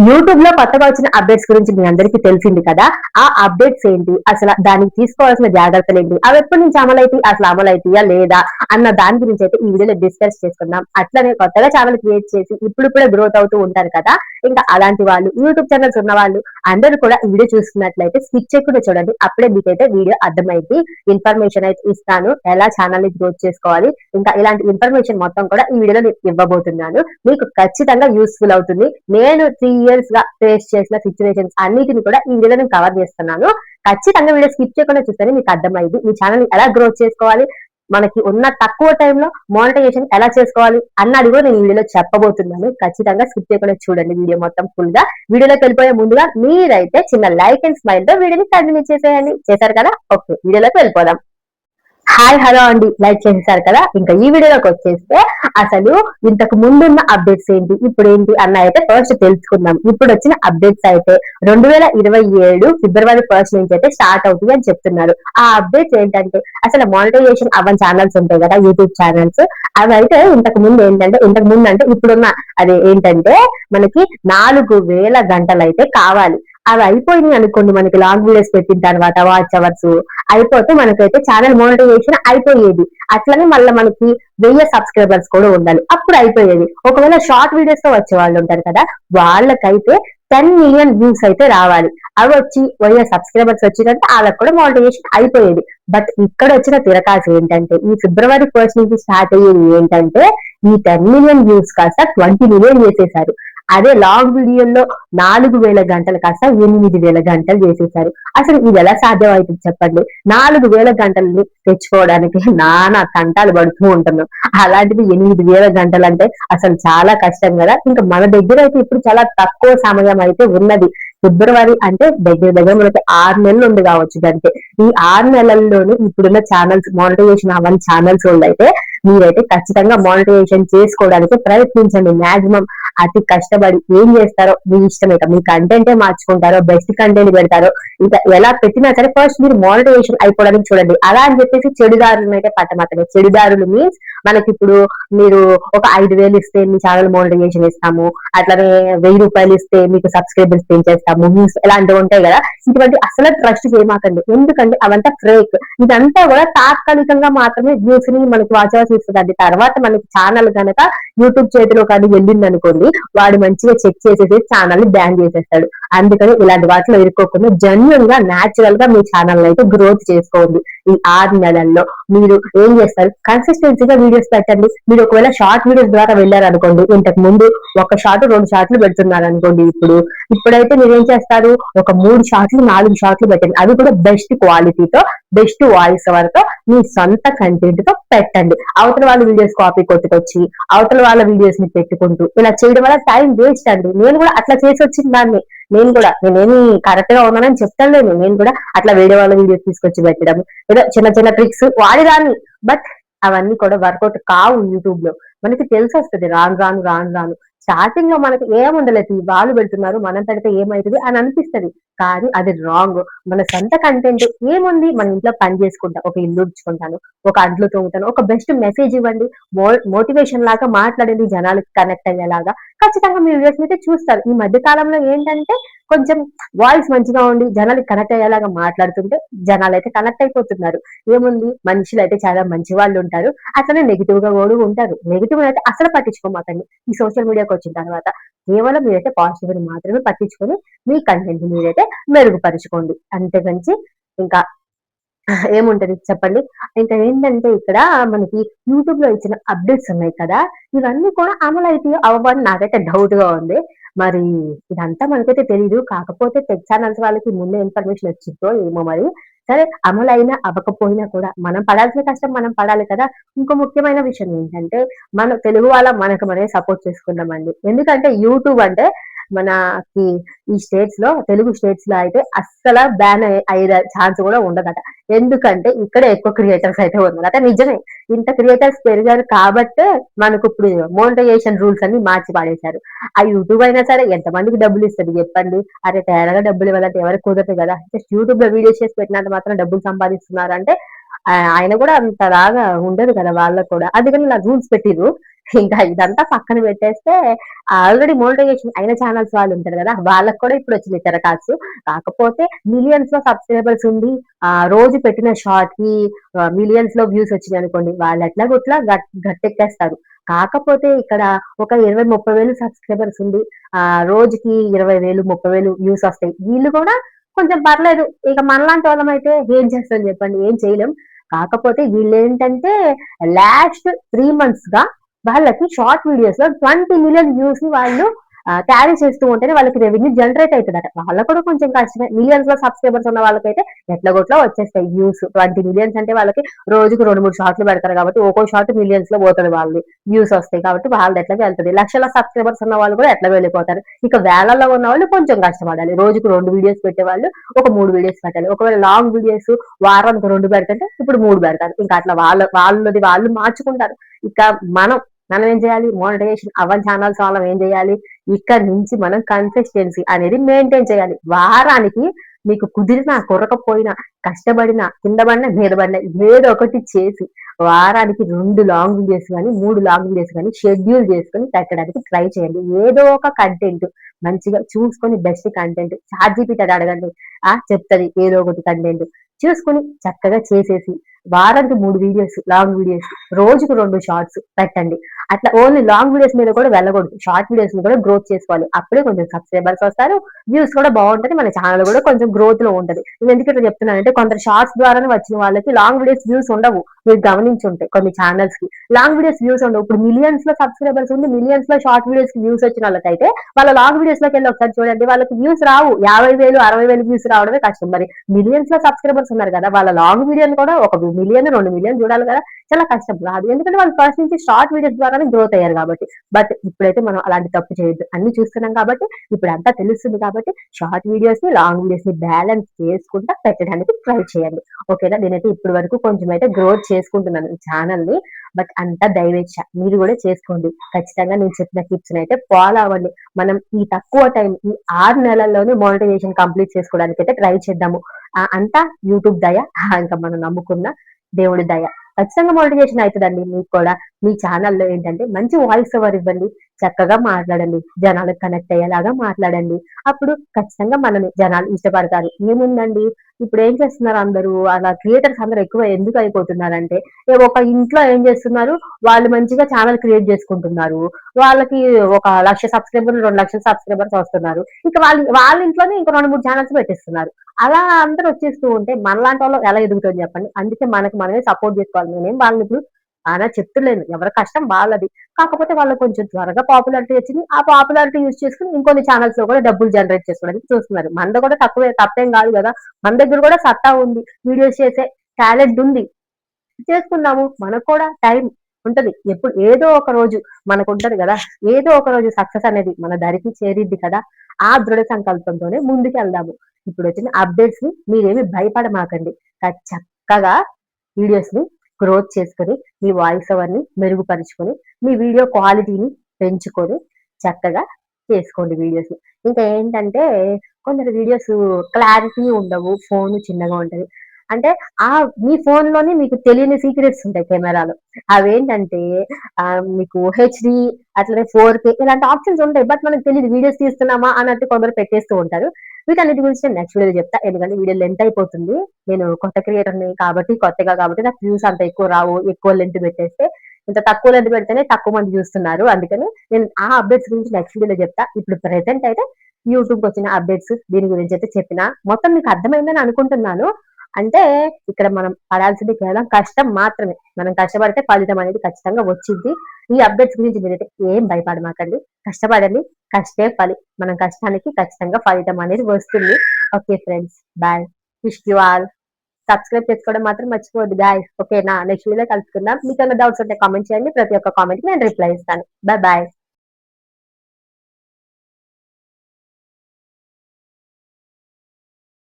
YouTube లో కొత్తగా వచ్చిన అప్డేట్స్ గురించి మీ అందరికీ తెలిసింది కదా. ఆ అప్డేట్స్ ఏంటి, అసలు దానికి తీసుకోవాల్సిన జాగ్రత్తలు ఏంటి, అవి ఎప్పటి నుంచి అమలైతే అసలు అమలైతయా లేదా అన్న దాని గురించి అయితే ఈ వీడియోలో డిస్కస్ చేసుకుందాం. అట్లనే కొత్తగా ఛానల్ క్రియేట్ చేసి ఇప్పుడిప్పుడే గ్రోత్ అవుతూ ఉంటారు కదా, ఇంకా అలాంటి వాళ్ళు యూట్యూబ్ ఛానల్స్ ఉన్న వాళ్ళు అందరూ కూడా ఈ వీడియో చూస్తున్నట్లయితే స్కిప్ చేయకుండా చూడండి. అప్పుడే మీకైతే వీడియో అర్థమైంది. ఇన్ఫర్మేషన్ అయితే ఇస్తాను, ఎలా ఛానల్ ని గ్రోత్ చేసుకోవాలి, ఇంకా ఇలాంటి ఇన్ఫర్మేషన్ మొత్తం కూడా ఈ వీడియోలో నేను ఇవ్వబోతున్నాను. మీకు ఖచ్చితంగా యూస్ఫుల్ అవుతుంది. నేను 3 years గా ఫేస్ చేసిన సిచ్యువేషన్స్ అన్నిటిని కూడా ఈ వీడియోలో నేను కవర్ చేస్తున్నాను. ఖచ్చితంగా వీడియో స్కిప్ చేయకుండా చూస్తేనే మీకు అర్థమైంది మీ ఛానల్ ఎలా గ్రోత్ చేసుకోవాలి, మనకి ఉన్న తక్కువ టైంలో మానిటైజేషన్ ఎలా చేసుకోవాలి అన్నది కూడా నేను ఈ వీడియోలో చెప్పబోతున్నాను. ఖచ్చితంగా స్కిప్ చేయకుండా చూడండి వీడియో మొత్తం ఫుల్ గా. వీడియోలోకి వెళ్ళిపోయే ముందుగా మీరైతే చిన్న లైక్ అండ్ స్మైల్ తో వీడియోని కంటిన్యూ చేసేయండి. చేశారు కదా, ఓకే వీడియోలోకి వెళ్ళిపోదాం. హాయ్ హలో అండి, లైక్ చేసేసారు కదా. ఇంకా ఈ వీడియోలోకి వచ్చేస్తే అసలు ఇంతకు ముందున్న అప్డేట్స్ ఏంటి, ఇప్పుడు ఏంటి అన్న అయితే ఫస్ట్ తెలుసుకుందాం. ఇప్పుడు వచ్చిన అప్డేట్స్ అయితే 2027 ఫిబ్రవరి 1 నుంచి అయితే స్టార్ట్ అవుతాయి అని చెప్తున్నారు. ఆ అప్డేట్స్ ఏంటంటే అసలు మానిటైజేషన్ అవ్వని ఛానల్స్ ఉంటాయి కదా, యూట్యూబ్ ఛానల్స్. అవి అయితే ఇంతకు ముందు ఏంటంటే, ఇంతకు ముందు అంటే ఇప్పుడున్న అది ఏంటంటే మనకి 4000 గంటలు అయితే కావాలి. అవి అయిపోయినాయి అనుకోండి, మనకి లాంగ్ వీడియోస్ పెట్టిన తర్వాత వాచ్ అవర్స్ అయిపోతే మనకైతే ఛానల్ మోనిటైజేషన్ అయిపోయేది. అట్లనే మళ్ళీ మనకి 1000 సబ్స్క్రైబర్స్ కూడా ఉండాలి, అప్పుడు అయిపోయేది. ఒకవేళ షార్ట్ వీడియోస్ తో వచ్చే వాళ్ళు ఉంటారు కదా, వాళ్ళకైతే 10 million వ్యూస్ అయితే రావాలి. అవి వచ్చి 1000 సబ్స్క్రైబర్స్ వచ్చినట్టు వాళ్ళకి కూడా మోనిటైజేషన్ అయిపోయేది. బట్ ఇక్కడ వచ్చిన తిరకాసు ఏంటంటే, ఈ ఫిబ్రవరి 1 నుంచి స్టార్ట్ అయ్యేది ఏంటంటే, ఈ 10 million వ్యూస్ కాస్త 20 million చేసేసారు. అదే లాంగ్ వీడియోలో 4000 గంటలు కాస్త 8000 గంటలు చేసేసారు. అసలు ఇది ఎలా సాధ్యం అవుతుంది చెప్పండి. 4000 గంటల్ని తెచ్చుకోవడానికి నానా తంటాలు పడుతూ ఉంటున్నాం. అలాంటిది 8000 గంటలు అంటే అసలు చాలా కష్టం కదా. ఇంకా మన దగ్గర అయితే ఇప్పుడు చాలా తక్కువ సమయం అయితే ఉన్నది. ఫిబ్రవరి అంటే దగ్గర దగ్గర మనకి 6 నెలలు ఉంది కావచ్చు. అంటే ఈ 6 నెలల్లోనే ఇప్పుడున్న ఛానల్స్ మానిటైజేషన్ అవన్నీ ఛానల్స్ వాళ్ళు అయితే మీరైతే ఖచ్చితంగా మానిటైజేషన్ చేసుకోవడానికి ప్రయత్నించండి. మాక్సిమం అతి కష్టపడి ఏం చేస్తారో మీ ఇష్టం. ఇక మీ కంటెంటే మార్చుకుంటారో, బెస్ట్ కంటెంట్ పెడతారో, ఇంకా ఎలా పెట్టినా సరే ఫస్ట్ మీరు మానిటైజేషన్ అయిపోవడానికి చూడండి. అలా అని చెప్పేసి చెడుదారులను అయితే పట్టమాకండి. చెడుదారులు మీన్స్ మనకి ఇప్పుడు మీరు ఒక 5000 ఇస్తే మీ ఛానల్ మానిటైజేషన్ ఇస్తాము, అట్లానే 1000 రూపాయలు ఇస్తే మీకు సబ్స్క్రైబర్స్ పెంచేస్తాము, వ్యూస్ ఇలాంటివి ఉంటాయి కదా. ఇటువంటి అసలు ట్రస్ట్ చేయమాకండి, ఎందుకంటే అవంతా ఫేక్. ఇదంతా కూడా తాత్కాలికంగా మాత్రమే వ్యూస్ ని మనకి వాచ్ అవర్స్ ఇస్తుంది. తర్వాత మనకి ఛానల్ కనుక యూట్యూబ్ చేతిలో కానీ వెళ్ళింది అనుకోండి, వాడు మంచిగా చెక్ చేసేసి ఛానల్ ని బ్యాన్ చేసేస్తాడు. అందుకని ఇలాంటి వాటిలో ఇరుక్కోకుండా జెన్యున్ గా న్యాచురల్ గా మీ ఛానల్ అయితే గ్రోత్ చేసుకోండి. ఈ 6 నెలల్లో మీరు ఏం చేస్తారు, కన్సిస్టెన్సీగా వీడియోస్ పెట్టండి. మీరు ఒకవేళ షార్ట్ వీడియోస్ ద్వారా వెళ్ళారు అనుకోండి, ఇంతకు ముందు ఒక షార్ట్ 2 షార్ట్లు పెడుతున్నారు అనుకోండి, ఇప్పుడైతే మీరు ఏం చేస్తారు, ఒక 3 షార్ట్లు 4 షార్ట్లు పెట్టండి. అవి కూడా బెస్ట్ క్వాలిటీతో, బెస్ట్ వాయిస్ ఓవర్తో, మీ సొంత కంటెంట్ తో పెట్టండి. అవతల వాళ్ళ వీడియోస్ కాపీ కొట్టుకొచ్చి అవతల వాళ్ళ వీడియోస్ ని పెట్టుకుంటూ ఇలా చేయడం వల్ల టైం వేస్ట్ అండి. నేను కూడా అట్లా చేసి వచ్చిన దాన్ని. నేనేమి కరెక్ట్ గా ఉన్నానని చెప్తాను, నేను కూడా అట్లా వేరే వాళ్ళ వీడియోస్ తీసుకొచ్చి పెట్టడం, ఏదో చిన్న చిన్న ట్రిక్స్ వాడిదాన్ని. బట్ అవన్నీ కూడా వర్కౌట్ కావు యూట్యూబ్ లో. మనకి తెలిసి వస్తుంది రాను రాను రాను రాను. స్టార్టింగ్ లో మనకి ఏముండలేదు, వాళ్ళు పెడుతున్నారు మనం పెడితే ఏమైతుంది అని అనిపిస్తుంది. కానీ అది రాంగ్. మన సొంత కంటెంట్ ఏముంది, మన ఇంట్లో పని చేసుకుంటా, ఒక ఇల్లు ఉడ్చుకుంటాను, ఒక అంట్లు తోముతాను, ఒక బెస్ట్ మెసేజ్ ఇవ్వండి, మోటివేషన్ లాగా మాట్లాడండి, జనాలకి కనెక్ట్ అయ్యేలాగా. ఖచ్చితంగా మీ వీడియోస్ అయితే చూస్తారు. ఈ మధ్య కాలంలో ఏంటంటే కొంచెం వాయిస్ మంచిగా ఉండి జనాలకి కనెక్ట్ అయ్యేలాగా మాట్లాడుతుంటే జనాలు అయితే కనెక్ట్ అయిపోతున్నారు. ఏముంది, మనుషులు అయితే చాలా మంచి వాళ్ళు ఉంటారు, అట్లనే నెగిటివ్ గా కూడా ఉంటారు. నెగిటివ్ అయితే అసలు పట్టించుకోమాకండి. ఈ సోషల్ మీడియాకి వచ్చిన తర్వాత కేవలం మీరైతే పాజిటివ్ ని మాత్రమే పట్టించుకొని మీ కంటెంట్ మీరైతే మెరుగుపరుచుకోండి. అంతేగాని ఇంకా ఏముంటది చెప్పండి. ఇంకా ఏంటంటే ఇక్కడ మనకి యూట్యూబ్ లో ఇచ్చిన అప్డేట్స్ ఉన్నాయి కదా, ఇవన్నీ కూడా అమలు అయితే అవ్వని నాకైతే డౌట్ గా ఉంది. మరి ఇదంతా మనకైతే తెలీదు. కాకపోతే టెక్ ఛానల్స్ వాళ్ళకి ముందే ఇన్ఫర్మేషన్ వచ్చిందో ఏమో మరి. సరే, అమలైనా అవ్వకపోయినా కూడా మనం పడాల్సిన కష్టం మనం పడాలి కదా. ఇంకో ముఖ్యమైన విషయం ఏంటంటే, మన తెలుగు వాళ్ళ మనకు మనమే సపోర్ట్ చేసుకుందామండి. ఎందుకంటే యూట్యూబ్ అంటే మనకి ఈ స్టేట్స్ లో, తెలుగు స్టేట్స్ లో అయితే అస్సలు బ్యాన్ అయ్యే ఛాన్స్ కూడా ఉండదట. ఎందుకంటే ఇక్కడ ఎక్కువ క్రియేటర్స్ అయితే ఉన్నారు. అంటే నిజమే, ఇంత క్రియేటర్స్ పెరిగారు కాబట్టే మనకు ఇప్పుడు మోనిటైజేషన్ రూల్స్ అన్ని మార్చి పాడేశారు. ఆ యూట్యూబ్ అయినా సరే ఎంతమందికి డబ్బులు ఇస్తుంది చెప్పండి. అరే తేడాగా డబ్బులు ఇవ్వాలంటే ఎవరికి కుదరదు కదా. జస్ట్ యూట్యూబ్ లో వీడియోస్ చేసి పెట్టినంత మాత్రం డబ్బులు సంపాదిస్తున్నారు అంటే ఆయన కూడా అంతలాగా ఉండదు కదా వాళ్ళకు కూడా, అందుకని ఇలా రూల్స్ పెట్టిర్రు. ఇంకా ఇదంతా పక్కన పెట్టేస్తే ఆల్రెడీ మోనటైజేషన్ అయిన ఛానల్స్ వాళ్ళు ఉంటారు కదా, వాళ్ళకి కూడా ఇప్పుడు వచ్చింది తెరకాసు. కాకపోతే మిలియన్స్ లో సబ్స్క్రైబర్స్ ఉండి రోజు పెట్టిన షార్ట్ కి మిలియన్స్ లో వ్యూస్ వచ్చినాయి అనుకోండి, వాళ్ళు ఎట్లా కొట్లా గట్టెక్కేస్తారు. కాకపోతే ఇక్కడ ఒక 20-30 వేలు సబ్స్క్రైబర్స్ ఉండి రోజుకి 20,000-30,000 వ్యూస్ వస్తాయి, వీళ్ళు కూడా కొంచెం పర్లేదు. ఇక మనలాంటి వాళ్ళం అయితే ఏం చేస్తాం చెప్పండి, ఏం చేయలేం. కాకపోతే వీళ్ళు ఏంటంటే లాస్ట్ 3 months గా వాళ్ళకి షార్ట్ వీడియోస్ లో 20 million వ్యూస్ ని వాళ్ళు క్యారీ చేస్తూ ఉంటేనే వాళ్ళకి రెవెన్యూ జనరేట్ అవుతుందట. వాళ్ళకు కూడా కొంచెం కష్టమే. మిలియన్స్ లో సబ్స్క్రైబర్స్ ఉన్న వాళ్ళకైతే ఎట్లా కొట్లా వచ్చేస్తాయి వ్యూస్. 20 millions అంటే వాళ్ళకి రోజుకు 2-3 షార్ట్లు పెడతారు కాబట్టి ఒక్కో షార్ట్ మిలియన్స్ లో పోతుంది, వాళ్ళు వ్యూస్ వస్తాయి కాబట్టి వాళ్ళది ఎట్లా వెళ్తుంది. లక్షల సబ్స్క్రైబర్స్ ఉన్న వాళ్ళు కూడా ఎట్లా వెళ్ళిపోతారు. ఇక వేలల్లో ఉన్న వాళ్ళు కొంచెం కష్టపడాలి. రోజుకు 2 వీడియోస్ పెట్టే వాళ్ళు ఒక 3 వీడియోస్ పెట్టాలి. ఒకవేళ లాంగ్ వీడియోస్ వారానికి 2 పెడుతుంటే ఇప్పుడు 3 పెడతారు. ఇంకా అట్లా వాళ్ళది వాళ్ళు మార్చుకుంటారు. ఇక మనం మనం ఏం చేయాలి, మోనటైజేషన్ అవ్వని ఛానల్స్ వాళ్ళం ఏం చేయాలి, ఇక్కడ నుంచి మనం కన్సిస్టెన్సీ అనేది మెయింటైన్ చేయాలి. వారానికి మీకు కుదిరినా కురకపోయినా కష్టపడినా కింద పడినా మీద పడినా ఏదో ఒకటి చేసి వారానికి 2 లాంగ్ వీడియోస్ కానీ 3 లాంగ్ వీడియోస్ కానీ షెడ్యూల్ చేసుకొని పెట్టడానికి ట్రై చేయండి. ఏదో ఒక కంటెంట్ మంచిగా చూసుకొని బెస్ట్ కంటెంట్ చాట్ జీపీటీ అడగండి, చెప్తుంది ఏదో ఒకటి కంటెంట్ చూసుకొని చక్కగా చేసేసి వారానికి 3 వీడియోస్ లాంగ్ వీడియోస్, రోజుకు 2 షార్ట్స్ పెట్టండి. అట్లా ఓన్లీ లాంగ్ వీడియోస్ మీద కూడా వెళ్ళకూడదు, షార్ట్ వీడియోస్ కూడా గ్రోత్ చేసుకోవాలి. అప్పుడే కొంచెం సబ్స్క్రైబర్స్ వస్తారు, వ్యూస్ కూడా బాగుంటది, మన ఛానల్ కూడా కొంచెం గ్రోత్ లో ఉంటది. నేను ఎందుకు ఇట్లా చెప్తున్నానంటే కొందరు షార్ట్స్ ద్వారానే వచ్చిన వాళ్ళకి లాంగ్ వీడియోస్ వ్యూస్ ఉండవు. మీరు గమనించుంటే కొన్ని ఛానల్స్ కి లాంగ్ వీడియోస్ వ్యూస్ ఉండవు. ఇప్పుడు మిలియన్స్ లో సబ్స్క్రైబర్స్ ఉంది, మిలియన్స్ లో షార్ట్ వీడియోస్ కి వ్యూస్ వచ్చిన వాళ్ళకైతే వాళ్ళ లాంగ్ వీడియోస్ లోకి వెళ్ళి ఒకసారి చూడండి, వాళ్ళకి వ్యూస్ రావు. 50,000-60,000 వ్యూస్ రావడమే కష్టం. మరి మిలియన్స్ లో సబ్స్క్రైబర్స్ ఉన్నారు కదా, వాళ్ళ లాంగ్ వీడియోని కూడా 1 మిలియన్ 2 మిలియన్ చూడాలి కదా, చాలా కష్టం రాదు. ఎందుకంటే వాళ్ళు ఫస్ట్ నుంచి షార్ట్ వీడియోస్ ద్వారానే గ్రోత్ అయ్యారు కాబట్టి. బట్ ఇప్పుడైతే మనం అలాంటి తప్పు చేయొద్దు, అన్ని చూస్తున్నాం కాబట్టి ఇప్పుడు అంతా తెలుస్తుంది కాబట్టి షార్ట్ వీడియోస్ ని లాంగ్ వీడియోస్ ని బ్యాలెన్స్ చేసుకుంటా పెట్టడానికి ట్రై చేయండి. ఓకేనా, నేనైతే ఇప్పటి వరకు కొంచెం అయితే గ్రోత్ చేసుకుంటున్నాను ఈ ఛానల్ ని. బట్ అంతా దైవేచ్ఛ, మీరు కూడా చేసుకోండి. ఖచ్చితంగా నేను చెప్పిన టిప్స్ అయితే ఫాలో అవ్వండి. మనం ఈ తక్కువ టైం, ఈ 6 నెలల్లోనే మానిటైజేషన్ కంప్లీట్ చేసుకోవడానికి అయితే ట్రై చేద్దాము. అంతా యూట్యూబ్ దయ, ఇంకా మనం నమ్ముకున్న దేవుడి దయ. ఖచ్చితంగా మోటివేషన్ అవుతుందండి మీకు కూడా. మీ ఛానల్లో ఏంటంటే మంచి వాయిస్ ఓవర్ ఇవ్వండి, చక్కగా మాట్లాడండి, జనాలకు కనెక్ట్ అయ్యేలాగా మాట్లాడండి. అప్పుడు ఖచ్చితంగా మనని జనాలు ఇష్టపడతారు. ఏముందండి, ఇప్పుడు ఏం చేస్తున్నారు అందరూ, అలా క్రియేటర్స్ అందరూ ఎక్కువ ఎందుకు అయిపోతున్నారంటే ఒక ఇంట్లో ఏం చేస్తున్నారు, వాళ్ళు మంచిగా ఛానల్ క్రియేట్ చేసుకుంటున్నారు, వాళ్ళకి 1,00,000 సబ్స్క్రైబర్లు 2 లక్షల సబ్స్క్రైబర్స్ వస్తున్నారు, ఇంకా వాళ్ళ ఇంట్లోనే ఇంకా 2-3 ఛానల్స్ పెట్టిస్తున్నారు. అలా అందరూ వచ్చేస్తూ ఉంటే మనలాంటి వాళ్ళు ఎలా ఎదుగుతుంది చెప్పండి. అందుకే మనకి మనమే సపోర్ట్ చేసుకోవాలి. నేనేం వాళ్ళని ఇప్పుడు అలా చెప్తలేను, ఎవరి కష్టం వాళ్ళది. కాకపోతే వాళ్ళకి కొంచెం త్వరగా పాపులారిటీ వచ్చింది, ఆ పాపులారిటీ యూజ్ చేసుకుని ఇంకొన్ని ఛానల్స్ లో కూడా డబ్బులు జనరేట్ చేసుకోవడానికి చూస్తున్నారు. మనది కూడా తప్పేం కాదు కదా, మన దగ్గర కూడా సత్తా ఉంది, వీడియోస్ చేసే టాలెంట్ ఉంది, చేసుకుందాము. మనకు కూడా టైం ఉంటది, ఎప్పుడు ఏదో ఒక రోజు మనకు ఉంటది కదా, ఏదో ఒక రోజు సక్సెస్ అనేది మన దరికి చేరిద్ది కదా. ఆ దృఢ సంకల్పంతోనే ముందుకు వెళ్దాము. ఇప్పుడు వచ్చిన అప్డేట్స్ ని మీరేమి భయపడమాకండి. చక్కగా వీడియోస్ ని గ్రోత్ చేసుకొని మీ వాయిస్ ఓవర్ ని మెరుగుపరుచుకొని మీ వీడియో క్వాలిటీని పెంచుకొని చక్కగా చేసుకోండి వీడియోస్. ఇంకా ఏంటంటే కొందరు వీడియోస్ క్లారిటీ ఉండవు, ఫోన్ చిన్నగా ఉంటది. అంటే మీ ఫోన్ లోనే మీకు తెలియని సీక్రెట్స్ ఉంటాయి కెమెరాలో. అవేంటంటే మీకు హెచ్డి, అట్లనే 4K ఇలాంటి ఆప్షన్స్ ఉంటాయి. బట్ మనకు తెలియదు, వీడియోస్ తీస్తున్నామా అన్నట్టు కొందరు పెట్టేస్తూ ఉంటారు. వీటన్నిటి గురించి నేను నెక్స్ట్ వీడియో చెప్తా, ఎందుకంటే వీడియో లెంత్ అయిపోతుంది. నేను కొత్త క్రియేటర్ని కాబట్టి, కొత్తగా కాబట్టి నాకు వ్యూస్ అంత ఎక్కువ రావు. ఎక్కువ లెంత్ పెట్టేస్తే, ఇంత తక్కువ లెంత్ పెడితేనే తక్కువ మంది చూస్తున్నారు. అందుకని నేను ఆ అప్డేట్స్ గురించి నెక్స్ట్ వీడియోలో చెప్తా. ఇప్పుడు ప్రెసెంట్ అయితే యూట్యూబ్ వచ్చిన అప్డేట్స్ దీని గురించి అయితే చెప్పిన మొత్తం మీకు అర్థమైందని అనుకుంటున్నాను. అంటే ఇక్కడ మనం పడాల్సింది కేవలం కష్టం మాత్రమే. మనం కష్టపడితే ఫలితం అనేది ఖచ్చితంగా వచ్చింది. ఈ అప్డేట్స్ గురించి మీరైతే ఏం భయపడమాకండి, కష్టపడండి, కష్టే ఫలి. మనం కష్టానికి ఖచ్చితంగా ఫలితం అనేది వస్తుంది. Okay friends, bye, wish you all. Subscribe చేసుకోవడం మాత్రం మర్చిపోవద్దు గాయస్. ఓకేనా, నెక్స్ట్ వీడియో కలుసుకుందాం. మీకు ఏమైనా డౌట్స్ ఉంటే కామెంట్ చేయండి, ప్రతి ఒక్క కామెంట్ నేను రిప్లై ఇస్తాను. Bye bye.